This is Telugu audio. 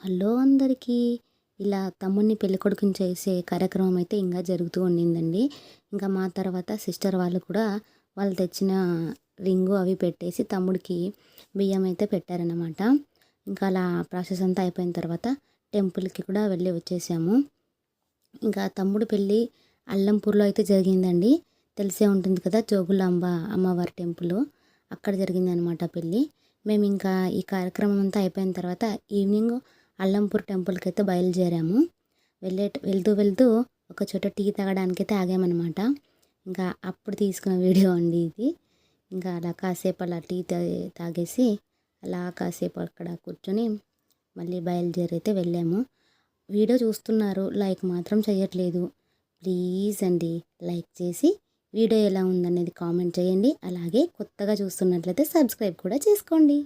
హలో అందరికీ. ఇలా తమ్ముడిని పెళ్ళికొడుకుని చేసే కార్యక్రమం అయితే ఇంకా జరుగుతూ ఉండిందండి. ఇంకా మా తర్వాత సిస్టర్ వాళ్ళు కూడా వాళ్ళు తెచ్చిన రింగు అవి పెట్టేసి తమ్ముడికి బియ్యం అయితే పెట్టారనమాట. ఇంకా అలా ప్రాసెస్ అంతా అయిపోయిన తర్వాత టెంపుల్కి కూడా వెళ్ళి వచ్చేసాము. ఇంకా తమ్ముడు పెళ్ళి అల్లంపూర్లో అయితే జరిగిందండి. తెలిసే ఉంటుంది కదా, జోగులాంబ అమ్మవారి టెంపుల్, అక్కడ జరిగిందనమాట పెళ్ళి. మేము ఇంకా ఈ కార్యక్రమం అంతా అయిపోయిన తర్వాత ఈవినింగ్ అల్లంపూర్ టెంపుల్కి అయితే బయలుదేరాము. వెళ్తూ ఒక చోట టీ తాగడానికైతే ఆగామన్నమాట. ఇంకా అప్పుడు తీసుకున్న వీడియో అండి ఇది. ఇంకా అలా కాసేపు అలా టీ తాగేసి అలా కాసేపు అక్కడ కూర్చొని మళ్ళీ బయలుదేరైతే వెళ్ళాము. వీడియో చూస్తున్నారు, లైక్ మాత్రం చేయట్లేదు. ప్లీజ్ అండి, లైక్ చేసి వీడియో ఎలా ఉందనేది కామెంట్ చేయండి. అలాగే కొత్తగా చూస్తున్నట్లయితే సబ్స్క్రైబ్ కూడా చేసుకోండి.